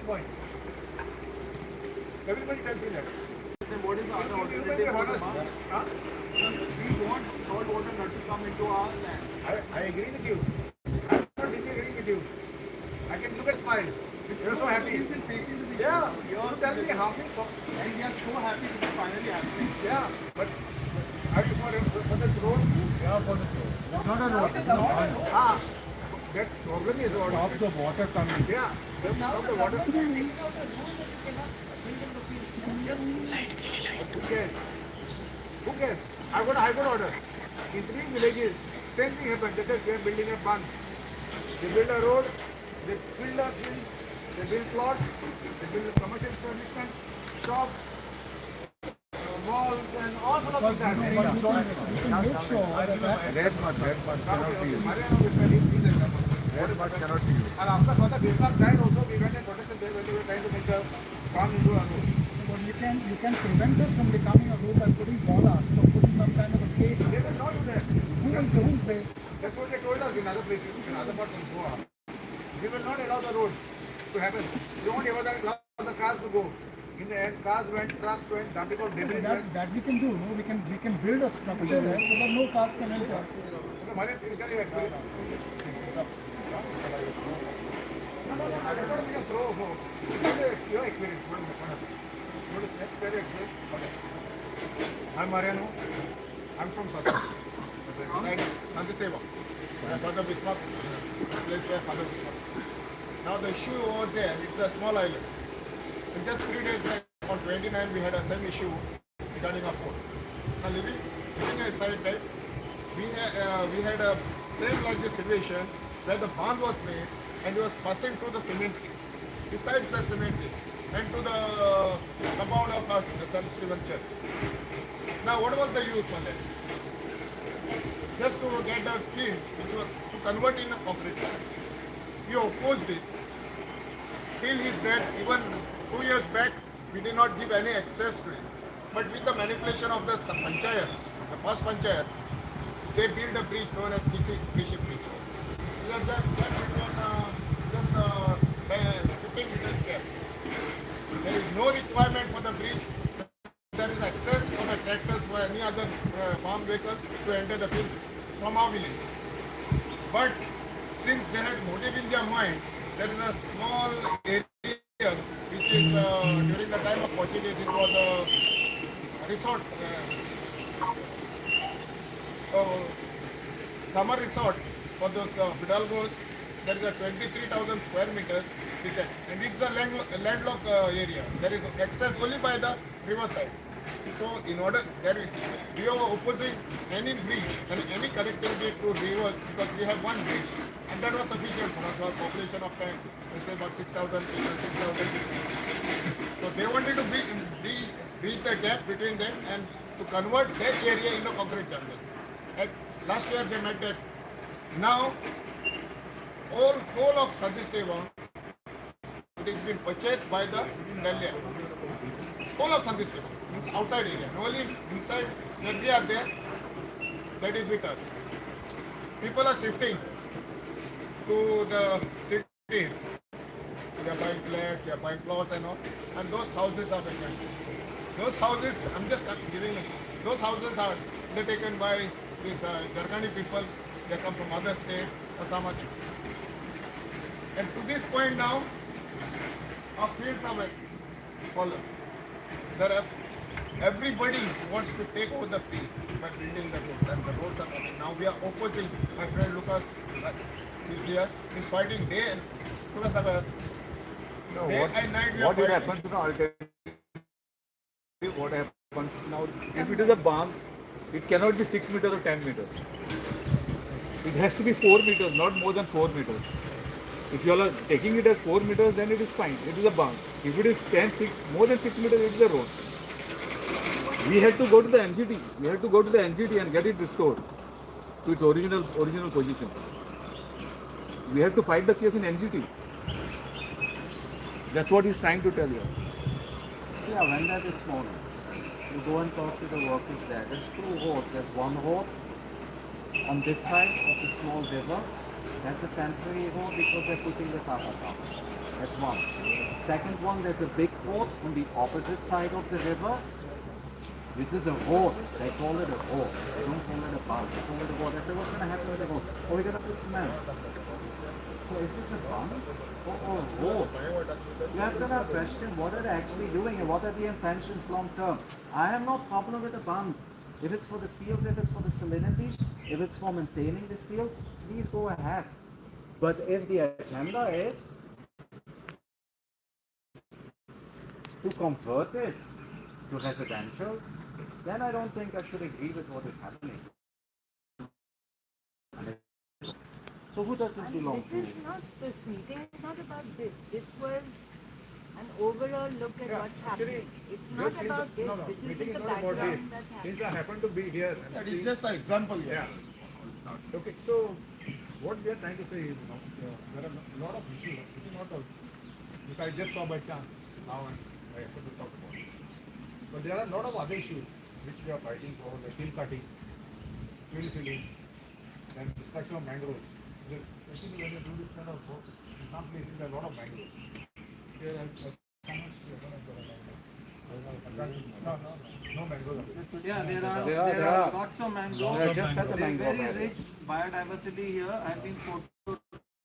point. Everybody tells me that. Then what is the other alternative for the farm? Huh? We want salt water not to come into our land. I agree with you. I'm not disagreeing with you. I can look at smile. You're so happy. You've been facing this issue. Yeah. You You tell me how many and we are so happy this is finally happening. Yeah. But are you for this road? Yeah, for the road. It's not a road. It's a pond. Ah. That problem is what? Stop the water coming. Yeah. Stop the water. Who cares? Who cares? I got a high court order. In 3 villages, same thing happened. They said we are building a bund. They build a road, they build a field, they build plots, they build commercial establishments, shops, malls, and all sorts of things. But you can make sure that Red mud cannot be used. Red mud cannot be used. And after further Vietnam tried also, we went and protested there when they were trying to make the farm into a road. but you can prevent it from becoming a road by putting bollards or putting some kind of a gate. They will not do that. Who will pay? That's what they told us in other places, in other parts of Goa. We will not allow the road to happen. We won't ever allow the cars to go. In the end, cars went, trucks went, dumping out debris went. That we can do. No, we can build a structure there so that no cars can enter. Maria, can you explain? No, I don't want to be a pro. Your experience. What is explain? Okay. I'm Mariano. I'm from South Africa. Right, Sandiseva. My father Bismarck, place where father Bismarck. Now the issue over there, it's a small island. In just 3 days back, on 29, we had a same issue regarding our food. Now living aside that, we had a same like this situation where the bond was made and it was passing through the cement tree. Besides the cement tree and to the compound of the St. Stephen Church. Now what was the use for that? Just to get the field which was to convert in a concrete. We opposed it. Till his death, even 2 years back, we did not give any access to it. But with the manipulation of the panchayat, the first panchayat, they built a bridge known as Kishi Bridge. Just 15 meters gap. There is no requirement for the bridge. There is access for the tractors or any other farm vehicles to enter the field from our village. But since they had motive in their mind, there is a small area which is during the time of Portuguese, it was a resort, summer resort for those Fidalgos. There is a 23,000 square meters and it's a landlocked area. There is access only by the riverside. So in order, we are opposing any bridge and any connectivity to rivers because we have one bridge and that was sufficient for us, our population of time, let's say about 6,000 people, 6,000 people. So they wanted to bridge the gap between them and to convert that area into concrete jungle. And last year they met that. Now, whole of Sandiseva, it has been purchased by the Delhi. Whole of Sandiseva, it's outside area. Only inside, when we are there, that is with us. People are shifting to the city. They are buying flats, they are buying plots and all. And those houses are vacant. Those houses, I'm just giving it. Those houses are undertaken by these Jharkhandi people. They come from other states, Assam. And to this point now, our fields are fallen. Everybody wants to take over the field by building the roads, and the roads are coming. Now we are opposing. My friend Lucas is here. He's fighting day and Lucas, day and night. What will happen? I'll tell you what happens now. If it is a bomb, it cannot be 6 meters or 10 meters. It has to be 4 meters, not more than 4 meters. If you all are taking it as 4 meters, then it is fine. It is a bank. If it is 6, more than 6 meters, it is a road. We had to go to the NGT. We had to go to the NGT and get it restored to its original position. We have to fight the case in NGT. That's what he's trying to tell you. Yeah, when that is small, you go and talk to the workers there. There's 2 roads. There's one road on this side of the small river. That's a temporary road because they're putting the Tata up. That's one. Second one, there's a big fort on the opposite side of the river, which is a road. They call it a road. They don't call it a bund. They call it a road. I said, what's going to happen with the road? Oh, we're going to put cement. So is this a bund or a road? You have to now question what are they actually doing and what are the intentions long term. I have no problem with a bund. If it's for the fields, if it's for the salinity, if it's for maintaining the fields, please go ahead. But if the agenda is to convert this to residential, then I don't think I should agree with what is happening. So who does this belong to? This is not, this meeting is not about this. This was an overall look at what's happening. It's not Just about this. no, This meeting is is the not about this. background that's Since happening. I happen to be here and That see, is just an example here. yeah. Okay, so what we are trying to say is, there are a lot of issues. This is not a, this I just saw by chance. Now I have to talk about it. But there are a lot of other issues which we are fighting for, like hill cutting, field filling, and destruction of mangroves. Actually, when you do this kind of work, in some places there are a lot of mangroves. Here I cannot see, I don't know. No mangroves. Yeah, There are. lots of mangroves. Yeah, just said the There's mangrove very area. rich biodiversity here. I've been photo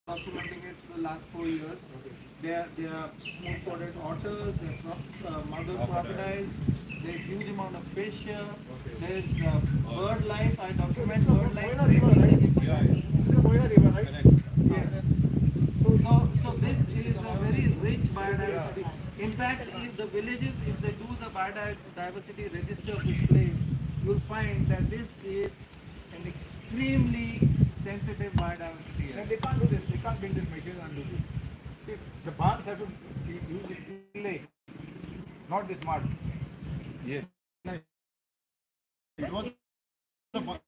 documenting it for the last 4 years. There are smooth-coated otters, there's mother crocodiles, there's huge amount of fish here. There's bird life. I document bird life. Moira River, right? This is Moira River, right? Yes. So this is a very rich biodiversity. In fact, if the villages, if they do the biodiversity register of this place, you'll find that this is an extremely sensitive biodiversity And area. they can't do this. They can't build this machine and do this. See, the barns have to be used in clay, not this mud. Yes. It was the fir-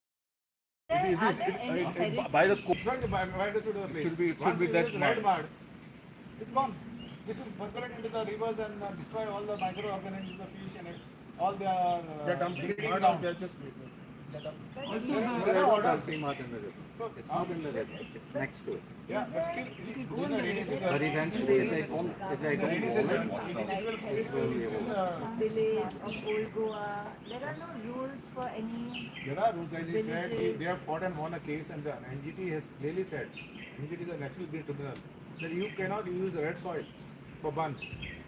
Are there any heritage? By the It's not the biodiversity of the place. Should be- it should Once be you that use red mud. mud, it's gone. This will percolate into the rivers and destroy all the microorganisms, the fish and all their They're dumping breeding mud out ground. there just Also, There are the, orders. So it's not in the river, it's next to it. Yeah, but still, in the rainy season, But eventually if they don't in the rainy own season, it, it will be Village of Old Goa. There are no rules for any. There are rules, as you said, Villages. they have fought and won a case, and the NGT has clearly said, NGT is a natural green tribunal, that you cannot use red soil for bunds.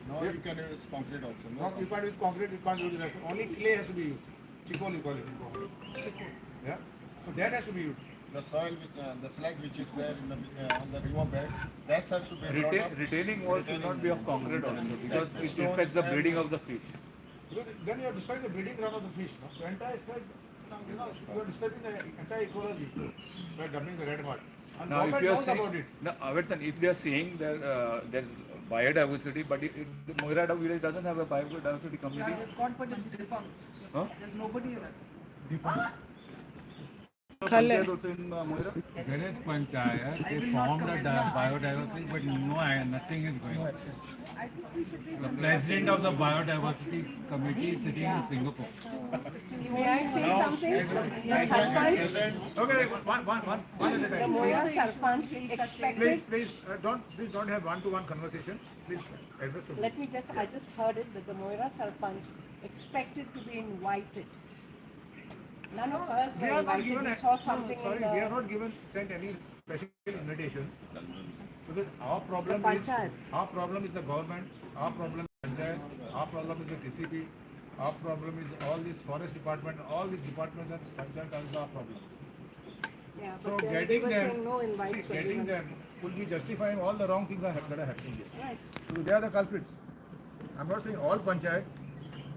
now you can use concrete also. No You can't use concrete, you can't use that. Only clay has to be used. Chico, you call it. Yeah? So that has to be used. The soil, the slag which is there in the on the river bed, that has to be brought up. retaining wall should not be of concrete also because it affects the breeding of the fish. Because then you are destroying the breeding ground of the fish. No? The entire spread, you are disturbing the entire ecology by dumping the red mud. And Now, if government you are knows saying, about it. no, Avartan, if they are saying that there is biodiversity, but the Moira village doesn't have a biodiversity committee. But it's defunct. Huh? There's nobody there. Panchayat also in Moira? There is panchayat, they formed a biodiversity, but nothing is going on. The president of the biodiversity committee is sitting in Singapore. May I say something? Your Sarpanch, Okay, one at a the time. Moira Sarpanch expected. Please don't have one-to-one conversation. Please address the. Let me just, I just heard it that the Moira Sarpanch expected to be invited. None of us We were are not invited. given. We saw something in Sorry, the. we are not given sent any special invitations. Because our problem The is panchayat. the government. Our problem is panchayat. Our problem is the TCP. Our problem is all this forest department. All these departments and panchayat are our problem. Yeah, So but then they getting were them, saying no invites were getting given. them would be justifying all the wrong things that are happening here. Right. So they are the culprits. I'm not saying all panchayat,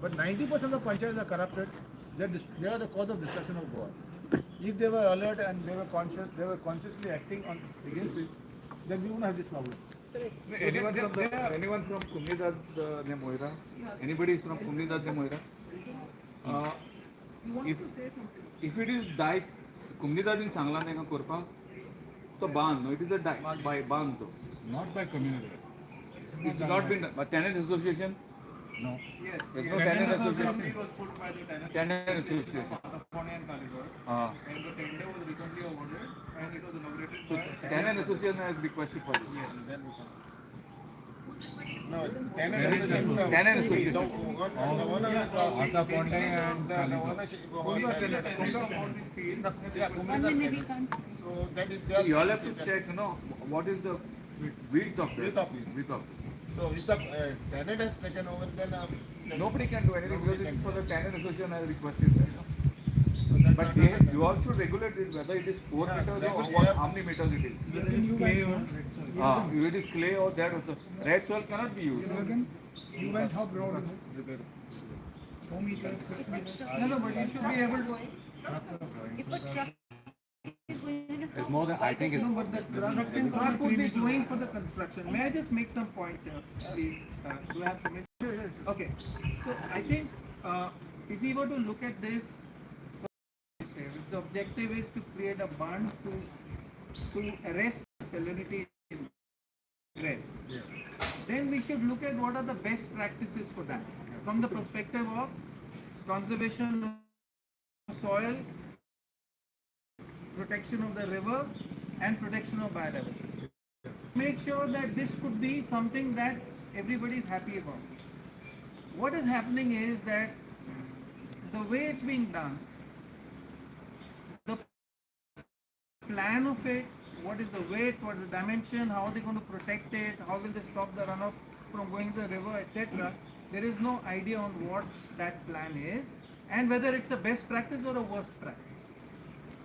but 90% of panchayats are corrupted. They are the cause of destruction of Goa. If they were alert and they were consciously acting on against this, then we won't have this problem. Anyone from Kumnidad ne Moira? Anybody from Kumnidad ne Moira? If it is dike, Kumnidad in Sangla ne ka korpa, to ban, no, it is a dike by ban to. Not by community. It's not been done. But tenant association, No. yes, there's no tenant association. it was put by the tenant. Tenant association. The Pune and Kalisor. And the tender was recently awarded and it was inaugurated by. Tenant association has requested for this. Yes. Then we can. No, tenant association. Tenant association. The owner is Ata Ponde and the Kalizo. ownership. Yeah, So that is their. You all have to check, what is the width of that. Width of it. Width of. So if the tenant has taken over, then Nobody can do anything because it's for the tenant association has requested that. But that you all should regulate it whether it is 4 Yeah, meters that or we what, have- how many meters it is. You guys, If it is clay or that also. Red soil cannot be used. you guys how broad is it? 4 meters, 6 meters? No, but you should be able to. If a truck is going to. It's more than, I think it's. No, but the truck would be going for the construction. May I just make some points here, please? Do I have permission? Sure. Okay. So I think if we were to look at this, if the objective is to create a bond to arrest salinity in stress, then we should look at what are the best practices for that from the perspective of conservation of soil, protection of the river, and protection of biodiversity. Make sure that this could be something that everybody is happy about. What is happening is that the way it's being done, the plan of it, what is the weight, what is the dimension, how are they going to protect it, how will they stop the runoff from going to the river, etc. There is no idea on what that plan is and whether it's a best practice or a worst practice.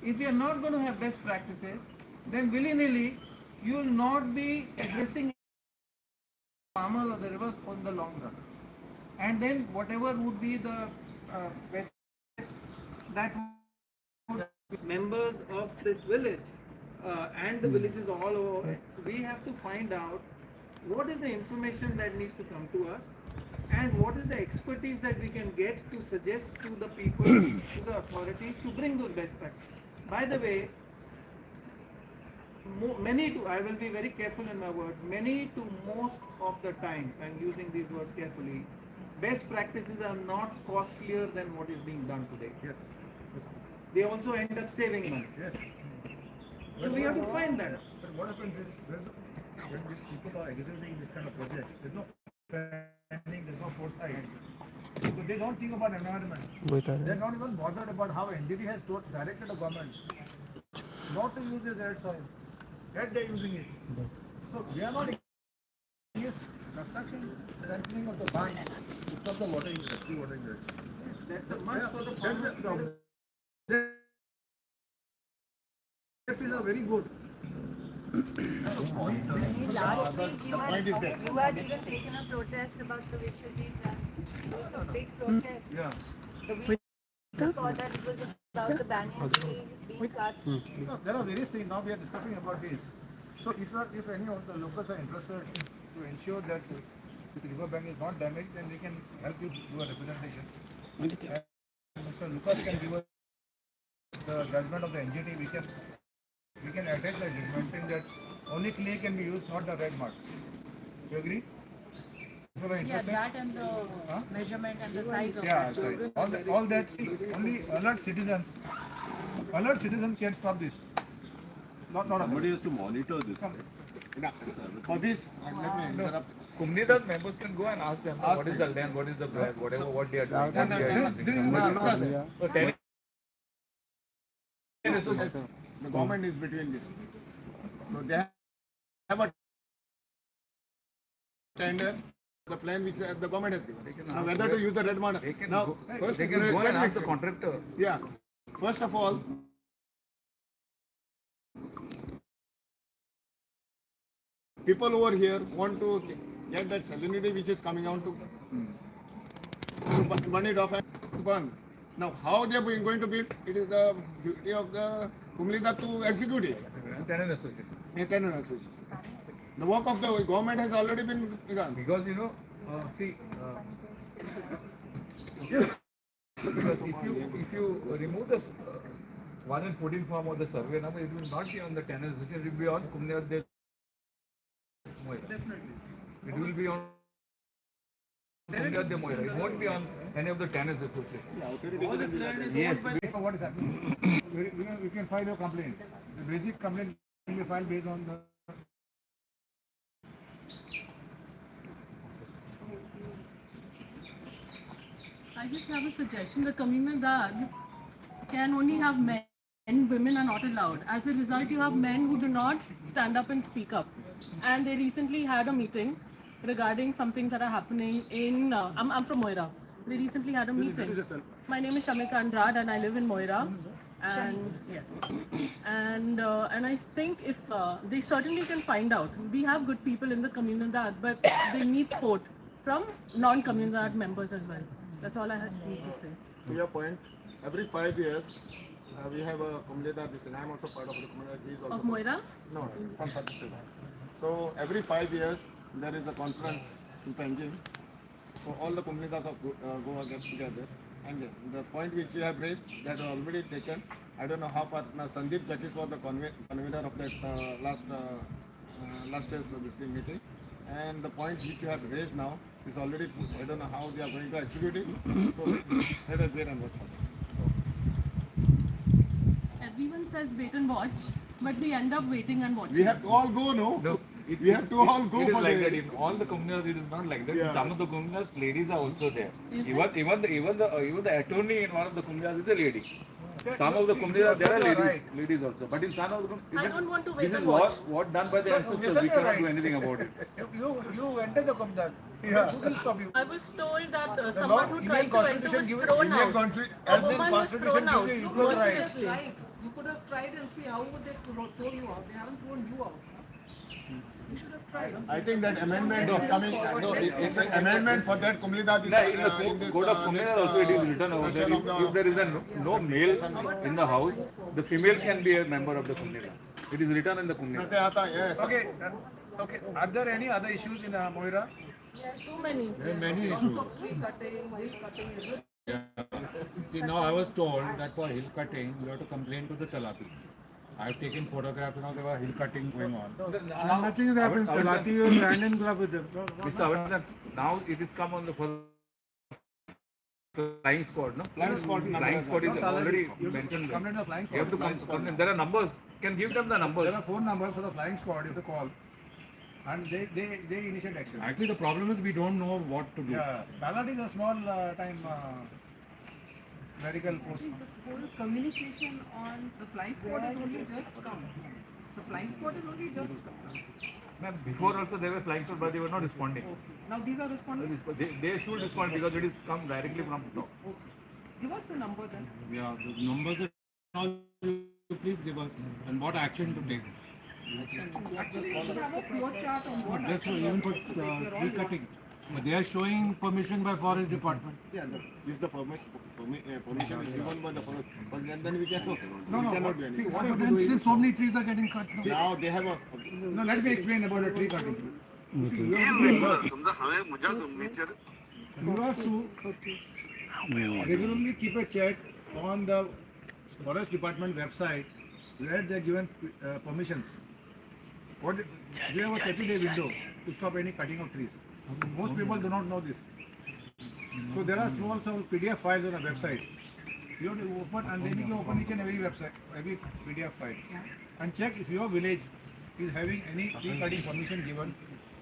If we are not going to have best practices, then willy-nilly you will not be addressing farmers or the rivers on the long run. And then whatever would be the best that would be members of this village and the villages all over, we have to find out what is the information that needs to come to us and what is the expertise that we can get to suggest to the people, to the authorities to bring those best practices. By the way, I will be very careful in my words, many to most of the times, I'm using these words carefully, best practices are not costlier than what is being done today. Yes. They also end up saving money. Yes. So we have to find that. But what happens is when these people are executing this kind of projects, there's no planning, there's no foresight. So they don't think about environment. They're not even bothered about how NGT has directed the government not to use this red soil. Yet they're using it. So we are not against construction, strengthening of the bank to stop the water ingress, sea water ingress. That's a must for the That's farmers. the problem. Objectives are very good. Last week you point is there. had even taken a protest about the Vishwajit Dam. It was a big protest. Yeah. The week before that it was about the banyan tree being cut. No, there are various things. Now we are discussing about this. So if any of the locals are interested to ensure that this river bank is not damaged, then we can help you do a representation. And Mr. Lucas can give us the judgment of the NGT. We can attach the judgment saying that only clay can be used, not the red mud. Do you agree? If you are Yeah, interested. that and the measurement and the size of Yeah, that. sorry. All that. See, only alert citizens can stop this. Not Somebody has to monitor this. For this, let me interrupt. Comunidad members can go and ask them what is the length, what is the breadth, whatever what they are doing. what they are using. So tenant association. The government is between this. So they have a tender, the plan which the government has given. Now whether to use the red mud. They can Now go, first they can let go me and ask the explain. contractor. Yeah. First of all, people over here want to get that salinity which is coming out to burn it off and burn. Now how they are going to build? It is the duty of the Kumlida to execute it. Tenant association. A tenant association. The work of the government has already been begun. Because because if you remove the 114 form of the survey number, it will not be on the tenant association, it will be on Kumniyat Moira. Definitely. It will be on Kumniyat Moira. It won't be on any of the tenants association. All this land is Yes. owned by So what is happening? We can file your complaint. The basic complaint can be filed based on the I just have a suggestion. The Comunidad can only have men. Women are not allowed. As a result, you have men who do not stand up and speak up. And they recently had a meeting regarding some things that are happening in. I'm from Moira. They recently had a meeting. My name is Shamika Andrade, and I live in Moira. And yes, and I think if they certainly can find out. We have good people in the Comunidad, but they need support from non-Comunidad members as well. That's all I need to say. To your point, every 5 years we have a comunidad. I am also part of the comunidad. He is also Of Moira? No, from Satisfy. So every 5 years there is a conference in Panjim. So all the comunidades of Goa gets together. And the point which you have raised, that was already taken. I don't know how far. Now Sandeep Chakis was the convener of that last year's meeting. And the point which you have raised now is already put. I don't know how they are going to execute it. So let us wait and watch for that. Everyone says wait and watch, but we end up waiting and watching. We have to all go, no? No, We have to all go it is for like the- that. In all the communities, it is not like that. Yeah. In some of the communities, ladies are also there. Is Even the attorney in one of the communities is a lady. Some of the communities there are ladies also. But in some of the communities, I don't want to wait this is and watch. what done by the ancestors. We cannot do anything about it. You enter the Comunidad. Who will stop you? I was told that someone who tried to enter was gives- thrown Indian out. Constitution, A as the woman was Constitution thrown out. gives you equal rights. Mercilessly. You could have tried and see how would they throw you out. They haven't thrown you out. You should have tried. I think that amendment is coming. No, it's an amendment for that comunidad. Is, In the code of community also it is written over there. If there is no male in the house, the female can be a member of the community. It is written in the community. Yes. Okay. Okay. Are there any other issues in Moira? So many. There are many issues. Tree cutting, hill cutting, everything. See, now I was told that for hill cutting, you have to complain to the Talati. I've taken photographs and all, there was hill cutting going on. Now, Nothing has happened. Talati was hand in glove with them. Mr. Avadhan, now it is come on the flying squad, no? Flying squad number Flying is squad is not already You mentioned there. come in the flying You have to squad. come. There are numbers. Can give them the numbers. There are phone numbers for the flying squad. You have to call, and they initiate action. Actually, the problem is we don't know what to do. Yeah, Ballot is a small time clerical post. The whole communication on the flying squad is only just come. The flying squad is only just come. Ma'am, before also they were flying squad, but they were not responding. Now these are responding. They should respond because it is come directly from the top. Give us the number then. Yeah, the numbers and all, you please give us and what action to take. Actually, you should have a flow chart on what Just action even you're for supposed to take. We're all tree lost. cutting. But they are showing permission by forest department. Yeah, if the permission is given by the forest, but then we can No, we no. cannot do See, anything. what you But have to then do still is so many trees are getting cut. Now they have a. no. Let me explain about the tree cutting. See, you have to regularly keep a check on the forest department website where they are given permissions. What they have a 30-day window to stop any cutting of trees. Most people do not know this. So there are small PDF files on a website. You have to open, and then you can open each and every website, every PDF file, and check if your village is having any tree cutting permission given,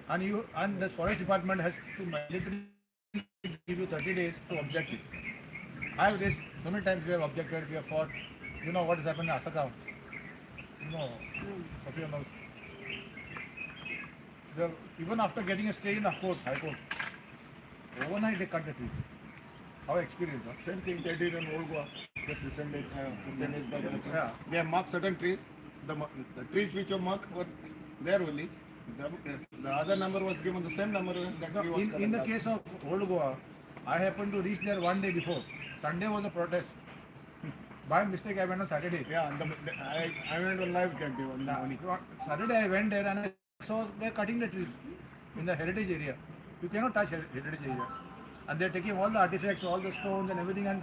and the forest department has to mandatory give you 30 days to object it. I have raised so many times we have objected, we have fought. You know what has happened in Asakam? You know, Sophia knows. Even after getting a stay in the court, High Court, overnight they cut the trees. How experienced, huh? Same thing they did in Old Goa just recently. 15 days back. Yeah. They have marked certain trees. The trees which were marked were there only. The other number was given, the same number that tree was In the cut. case of Old Goa, I happened to reach there one day before. Sunday was a protest. By mistake, I went on Saturday. Yeah, I went on live that day on the morning. Saturday I went there and I saw they're cutting the trees in the heritage area. You cannot touch heritage area. And they're taking all the artifacts, all the stones and everything and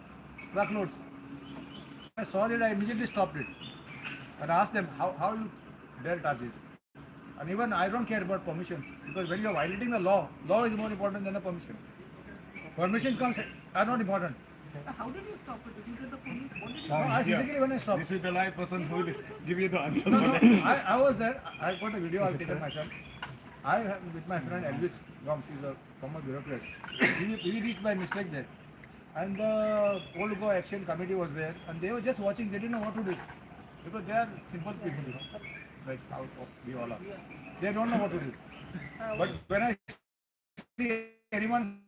truckloads. I saw that, I immediately stopped it. And asked them, how you dare touch this? And even I don't care about permissions, because when you are violating the law is more important than the permission. Permissions are not important. How did you stop it? Did you get the police? What did you No, I physically when I stopped. This is the live person who will give you the answer. No, I was there. I got a video I've taken myself. I have with my friend Elvis Gomes, he's a former bureaucrat. He reached by mistake there. And the old go action committee was there, and they were just watching. They didn't know what to do because they are simple people, like how we all are. They don't know what to do. But when I see anyone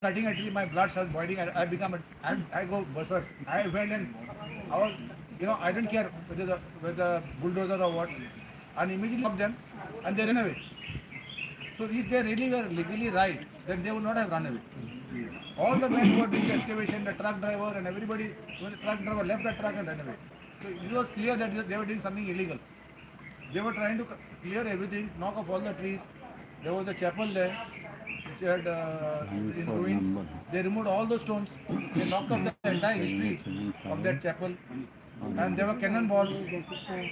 cutting a tree, my blood starts boiling. I go berserk. I went and I was, I didn't care whether bulldozer or what, and immediately stopped them, and they ran away. So if they really were legally right, then they would not have run away. All the men who were doing the excavation, the truck driver and everybody, when the truck driver left the truck and ran away. So it was clear that they were doing something illegal. They were trying to clear everything, knock off all the trees. There was a chapel there, which had in ruins. They removed all the stones. They knocked off the entire history of that chapel. And there were cannonballs.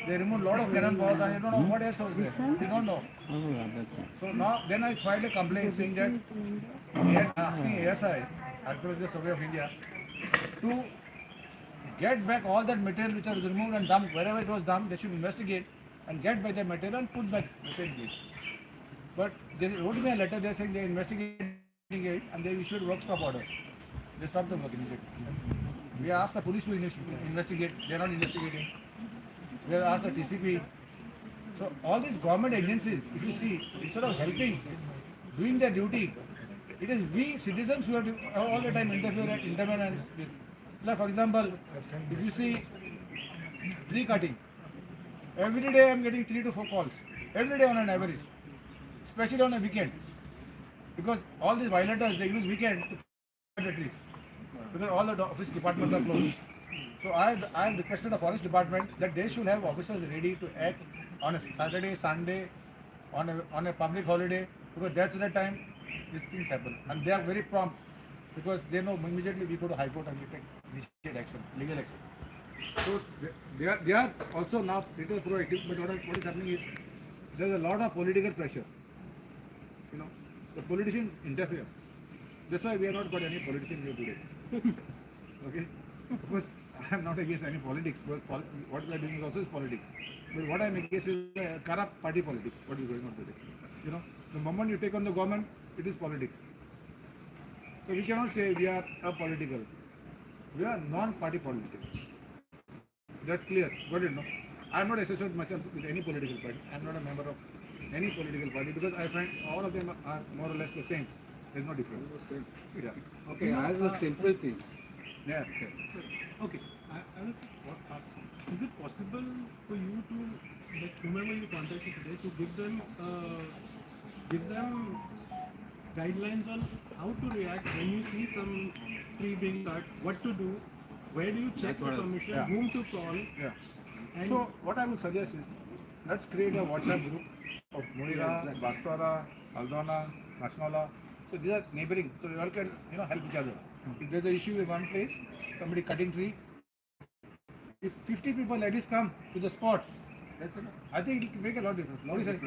They removed a lot of cannonballs, and I don't know what else was there. We don't know. So now, then I filed a complaint saying that asking ASI, Archaeological Survey of India, to get back all that material which was removed and dumped. Wherever it was dumped, they should investigate and get back the material and put back the same place. But they wrote me a letter. They saying they are investigating it and they issued work stop order. They stopped the work immediately. We asked the police to investigate. They are not investigating. We have asked the TCP. So all these government agencies, if you see, instead of helping, doing their duty, it is we citizens who have to all the time intervene and this. Like for example, if you see tree cutting, every day I am getting 3 to 4 calls. Every day on an average, especially on a weekend. Because all these violators, they use weekend to cut the trees. Because all the office departments are closed. So I have requested the forest department that they should have officers ready to act on a Saturday, Sunday, on a public holiday, because that's the time these things happen. And they are very prompt because they know immediately we go to High Court and we take initiate action, legal action. So they are also now little proactive, but what is happening is there is a lot of political pressure. The politicians interfere. That's why we have not got any politicians here today. Okay? Because I am not against any politics, but what we are doing is also politics. But what I am against is corrupt party politics, what is going on today. The moment you take on the government, it is politics. So we cannot say we are apolitical. We are non-party political. That's clear. Got it, no? I am not associated myself with any political party. I am not a member of any political party because I find all of them are more or less the same. There is no difference. Yeah. Okay, as a simple thing. Yeah. Okay, I was asking, is it possible for you to, like whomever you contacted today, to give them guidelines on how to react when you see some tree being cut, what to do, where do you check the permission, whom to call? Yeah. And so what I would suggest is, let's create a WhatsApp group of Moira, Bastara, Aldona, Nasmala. So these are neighboring, so you all can help each other. If there's an issue in one place, somebody cutting tree, if 50 people at least come to the spot, I think it will make a lot of difference. What is it?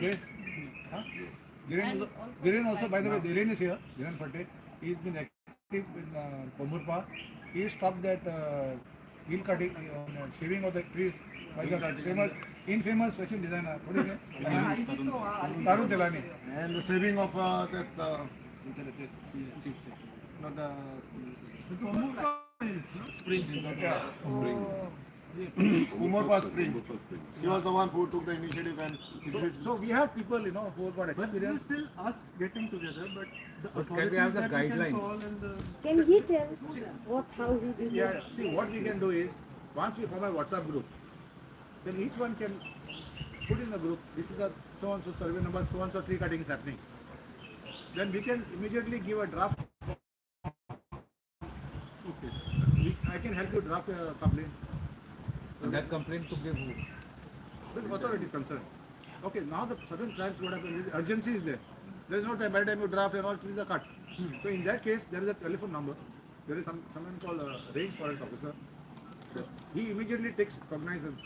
Dhiren also, by the way, Dhiren is here, Dhiren Pate. He's been active in Pomurpa. He stopped that hill cutting, shaving of the trees by the infamous fashion designer. What is it? Tarun Telani. And the saving of Umorpa Spring. He was the one who took the initiative and so we have people who have got But this is experience. still us getting together, but the can we have authorities the that we can guideline? call and the... Can he tell how he did Yeah, see what we can do is once we form a WhatsApp group, then each one can put in the group, this is the so and so survey number, so and so tree cutting is happening. Then we can immediately give a draft. Okay. I can help you draft a complaint. And that complaint to give who? The authority is concerned. Okay, now the certain tribes what happens is urgency is there. There is no time by the time you draft and all trees are cut. So in that case, there is a telephone number. There is someone called a range forest officer. So he immediately takes cognizance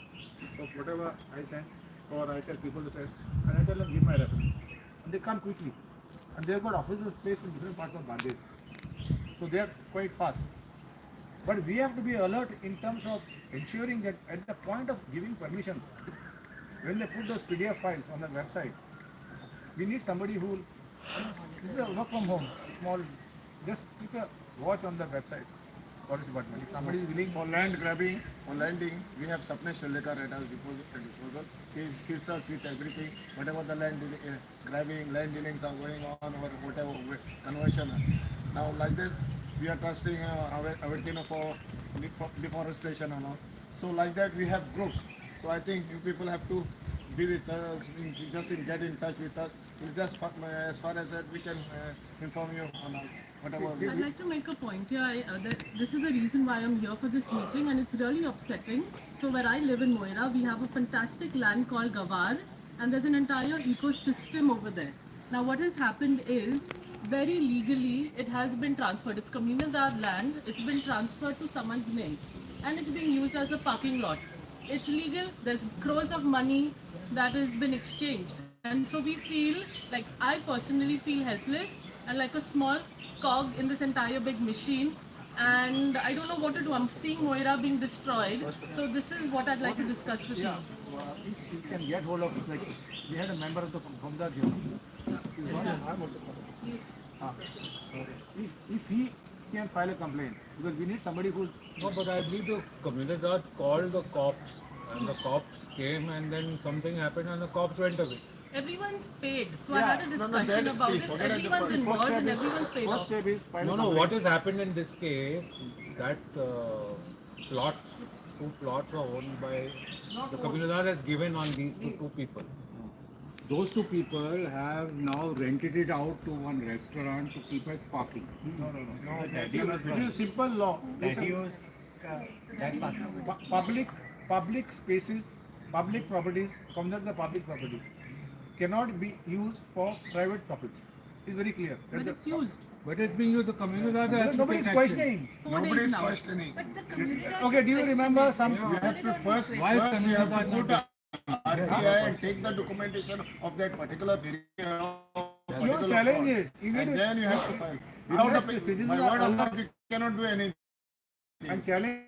of whatever I send or I tell people to send, and I tell them give my reference. And they come quickly. And they have got officers placed in different parts of Bangladesh. So they are quite fast. But we have to be alert in terms of ensuring that at the point of giving permissions, when they put those PDF files on the website, we need somebody who will, this is a work from home, small, just keep a watch on the website. forest department. If somebody is willing, For land grabbing or landing, we have substantial letter at our disposal. He fills us with everything, whatever the grabbing, land dealings are going on, or whatever conversion. Now, like this, we are trusting our for deforestation and all. So, like that, we have groups. So, I think you people have to be with us, get in touch with us. It's just as far as that we can inform you on whatever. I'd like to make a point here. This is the reason why I'm here for this meeting, and it's really upsetting. So where I live in Moira, we have a fantastic land called Gawar, and there's an entire ecosystem over there. Now what has happened is, very legally, it has been transferred. It's communal land. It's been transferred to someone's name, and it's being used as a parking lot. It's legal. There's crores of money that has been exchanged, and so we feel like, I personally feel helpless and like a small cog in this entire big machine, and I don't know what to do. I'm seeing Moira being destroyed, so this is what I'd like to discuss with you. if you can get hold of it, like we had a member of the Komdar here. If he can file a complaint, because we need somebody who's No, but I believe the community called the cops, and the cops came, and then something happened, and the cops went away. Everyone's paid, so I had a discussion about this. Everyone's involved and everyone's paid first off. step is file a No, complaint. what has happened in this case, that plots, 2 plots were owned by, the community has given on these to 2 people. Those 2 people have now rented it out to one restaurant to keep as parking. No, it is simple law. Public spaces, public properties, Komdar the public property, cannot be used for private profits. It's very clear. But it's used. But it's being used, the community has to Nobody take is action. questioning. 4 Nobody days is now. questioning. But the community. Okay, do you remember some? You have to first Why is you have to community go not to RTI and take the documentation of that particular area. You have to challenge it. You need And to- then you have to file. Without Unless the the citizens by are word of allowed- mouth, you cannot do anything. and challenge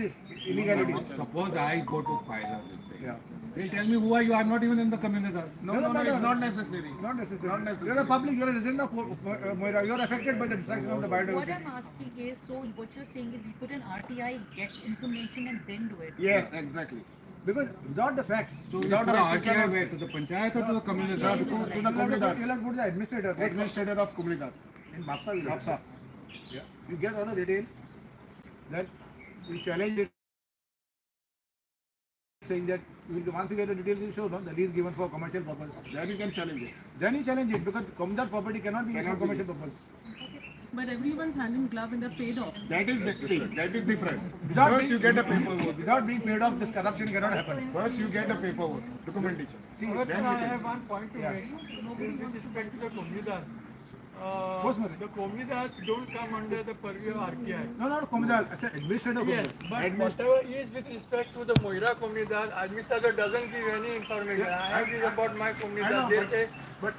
this illegality. Suppose I go to file on this thing. Yeah. They'll tell me who are you, I'm not even in the community. No, it's not necessary. Not necessary. Not necessary. You're a public, you're a citizen of Moira. You're affected by the destruction of the What biodiversity. I'm asking is, so what you're saying is we put an RTI, get information and then do it. Yes, exactly. Because without the facts, So you without put the the facts, you RTI cannot- where, to the panchayat or to the community? To the you'll Kumlidat. have to put the administrator. Administrator of Kumlidat. In Mapsa, you Mapsa. Yeah. You get all the details, then you challenge it, saying that once you get the details, you show no, the lease given for commercial purpose. Then you can challenge it. Then you challenge it because Komdar property cannot be used for commercial purpose. But everyone's hand in glove and they're paid off. That is different. Without First being- you get the paperwork. Without being paid off, this corruption cannot happen. First you get the paperwork, documentation. See, Then you can. one point to Yeah. make. With respect to the Komdar, Postman. the Komdars don't come under the purview of RTI. No, not Komdar, as an administrator. Yes, but whatever is with respect to the Moira Komdar, administrator doesn't give any information. I have this about my I Komdar. know, They say, but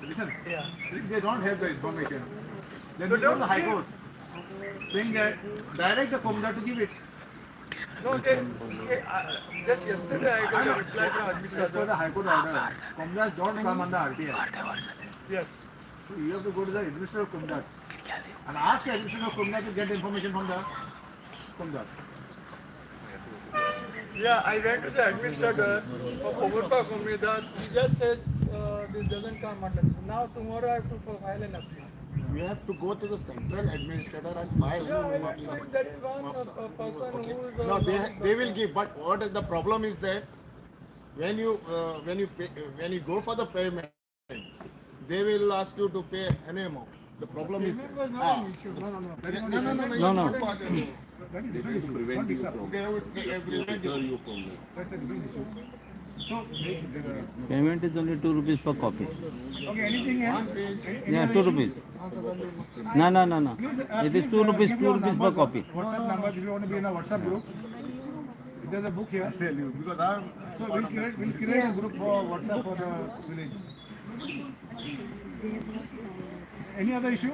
listen, yeah. if they don't have the information, then So we go to don't the High give- Court saying that direct the Komdar to give it. No, they, just yesterday I got a reply from As per the administrator. High Court order, Komdars don't come under RTI. Yes. So you have to go to the administrator of Komdar and ask the administrator of Komdar to get information from the Komdar. Yeah, I went to the administrator of Overpa Komdar. He just says this doesn't come under. Now tomorrow I have to file an appeal. We have to go to the central administrator and file. Yeah, I went to, there is one person who is. No, they will give. But what is the problem is that when you go for the payment, they will ask you to pay any amount. The problem is Payment was not an issue. no. That is different issue. Not this up. They would prevent you. That's a different issue. So, Payment is only 2 rupees per copy. okay, anything else? Yeah, 2 rupees. No. It is 2 rupees, give 2 your rupees per numbers, copy. WhatsApp numbers if you want to be in a WhatsApp group. There's a book here. Tell you because I'm. So we'll create a group for WhatsApp for the village. Any other issue?